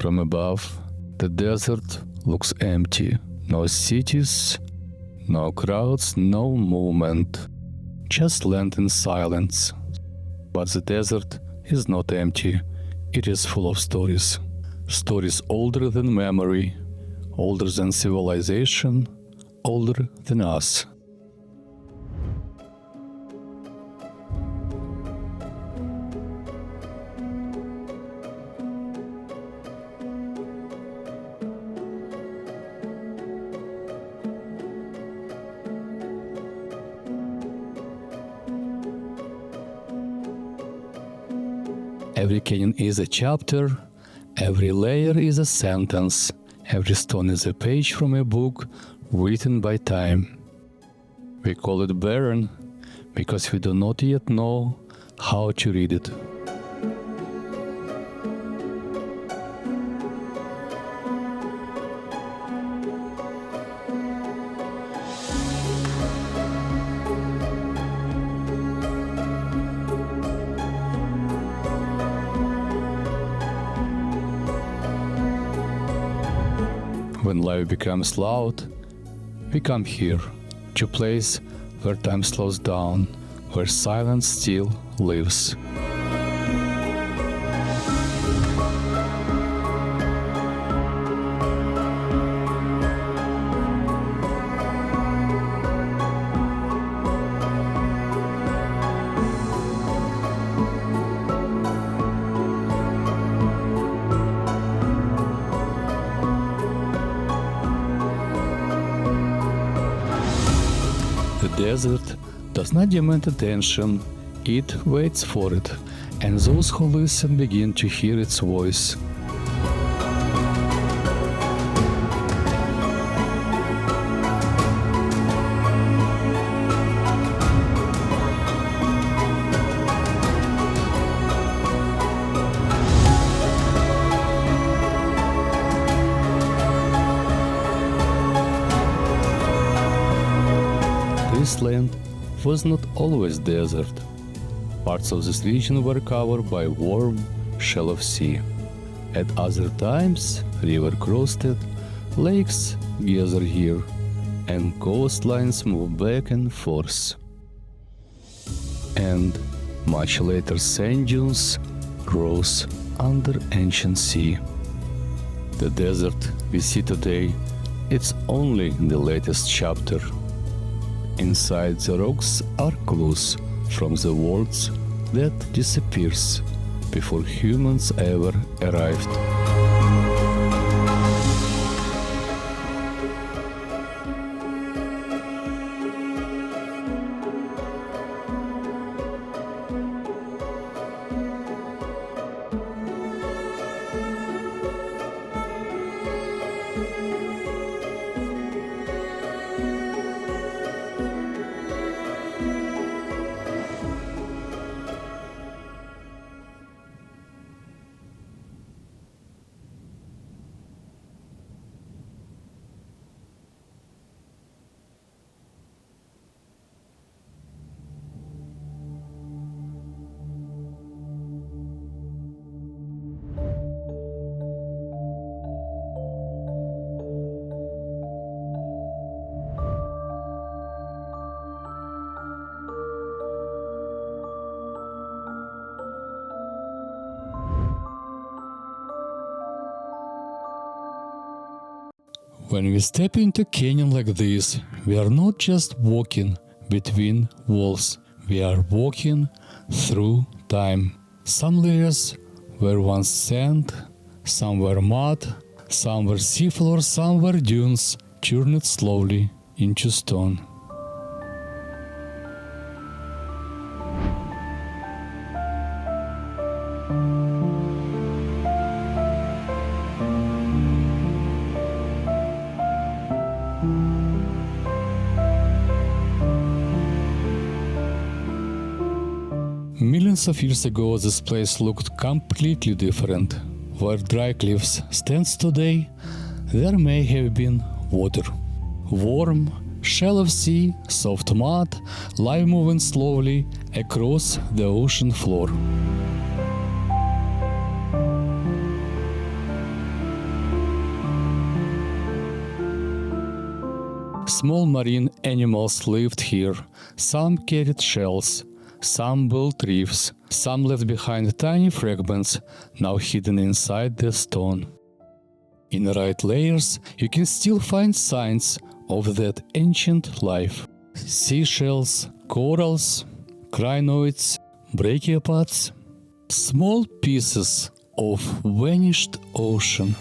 From above, the desert looks empty. No cities, no crowds, no movement. Just land in silence. But the desert is not empty. It is full of stories. Stories older than memory, older than civilization, older than us. Every canyon is a chapter, every layer is a sentence, every stone is a page from a book written by time. We call it barren because we do not yet know how to read it. When life becomes loud, we come here, to a place where time slows down, where silence still lives. The desert does not demand attention, it waits for it, and those who listen begin to hear its voice. This land was not always desert. Parts of this region were covered by warm, shallow sea. At other times, river crossed it, lakes gathered here, and coastlines moved back and forth. And much later sand dunes rose under ancient sea. The desert we see today, it's only the latest chapter. Inside the rocks are clues from the worlds that disappears before humans ever arrived. When we step into a canyon like this, we are not just walking between walls, we are walking through time. Some layers were once sand, some were mud, some were seafloor, some were dunes, turned slowly into stone. Millions of years ago, this place looked completely different. Where dry cliffs stands today, there may have been water. Warm, shallow sea, soft mud, life moving slowly across the ocean floor. Small marine animals lived here. Some carried shells, some built reefs, some left behind tiny fragments, now hidden inside the stone. In the right layers, you can still find signs of that ancient life. Seashells, corals, crinoids, brachiopods, small pieces of vanished ocean.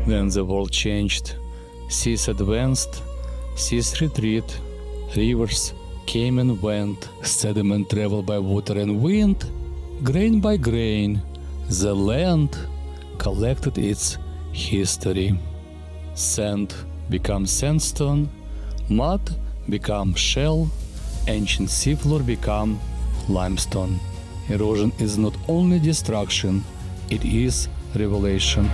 Then the world changed. Seas advanced, seas retreat, rivers came and went, sediment traveled by water and wind. Grain by grain, the land collected its history. Sand becomes sandstone, mud become shell, ancient seafloor become limestone. Erosion is not only destruction, it is revelation.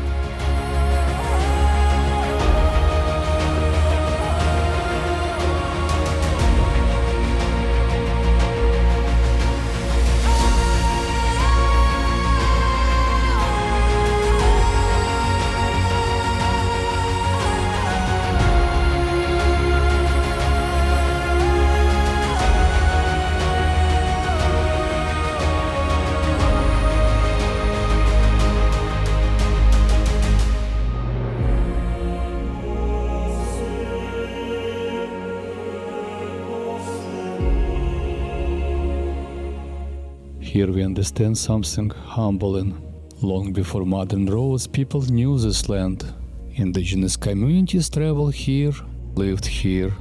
Here we understand something humbling. Long before modern roads, people knew this land. Indigenous communities traveled here, lived here,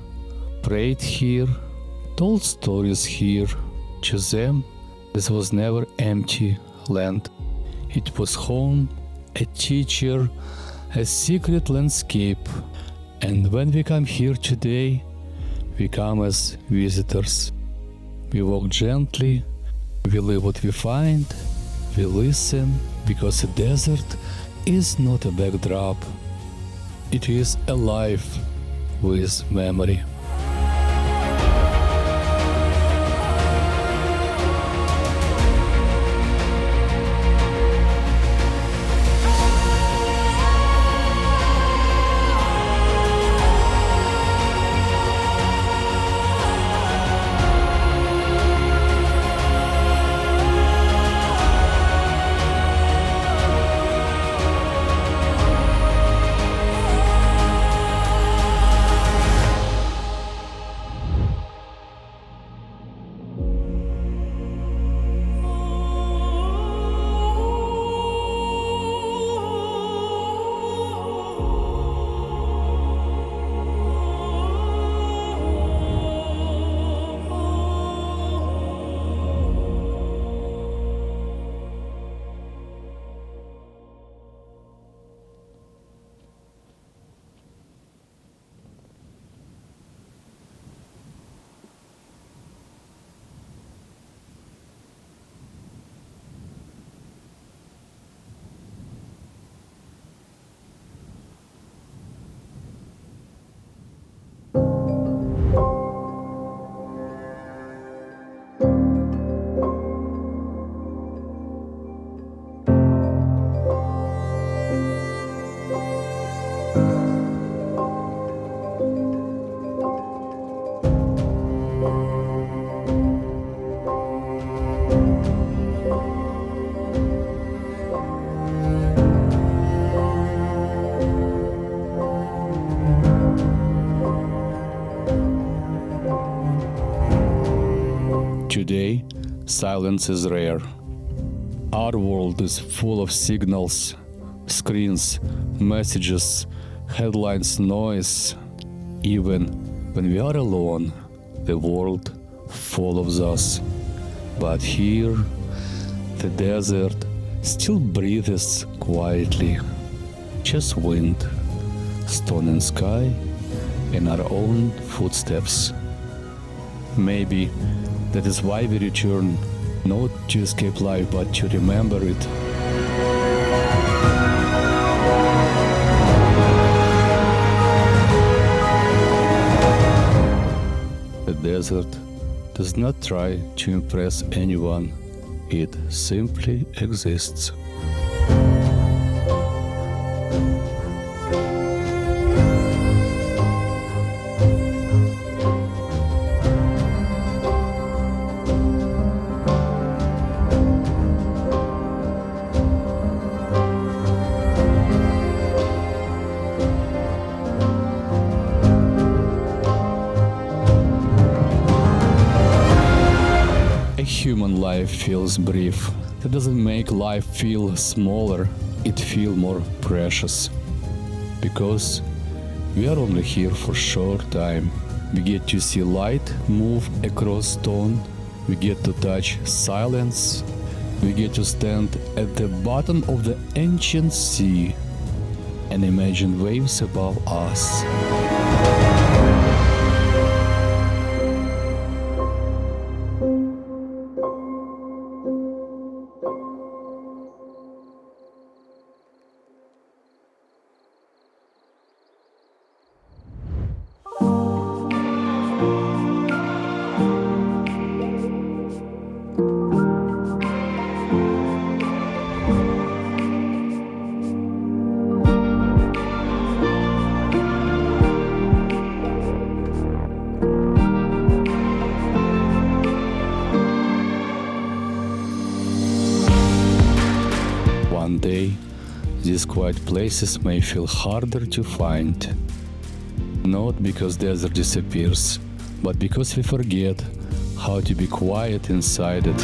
prayed here, told stories here. To them, this was never empty land. It was home, a teacher, a secret landscape. And when we come here today, we come as visitors. We walk gently, we live what we find, we listen, because a desert is not a backdrop. It is alive with memory. Today, silence is rare. Our world is full of signals, Screens, messages, headlines, noise. Even when we are alone, the world follows us. But here, the desert still breathes quietly. Just wind, stone and sky, and our own footsteps. Maybe that is why we return, not to escape life, but to remember it. The desert does not try to impress anyone, it simply exists. Human life feels brief. That doesn't make life feel smaller, it feels more precious. Because we are only here for short time. We get to see light move across stone, we get to touch silence, we get to stand at the bottom of the ancient sea and imagine waves above us. One day, these quiet places may feel harder to find. Not because desert disappears, but because we forget how to be quiet inside it.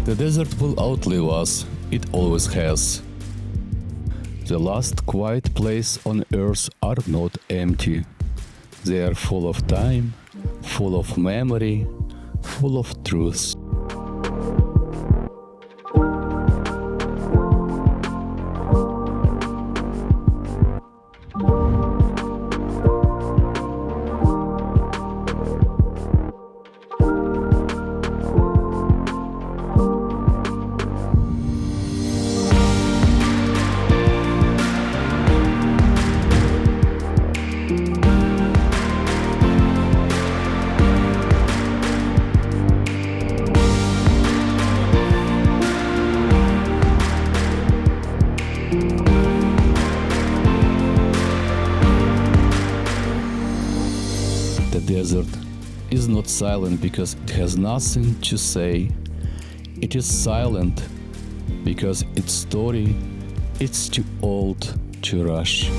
The desert will outlive us, it always has. The last quiet place on earth are not empty. They are full of time, full of memory, full of truth. The desert is not silent because it has nothing to say. It is silent because its story is too old to rush.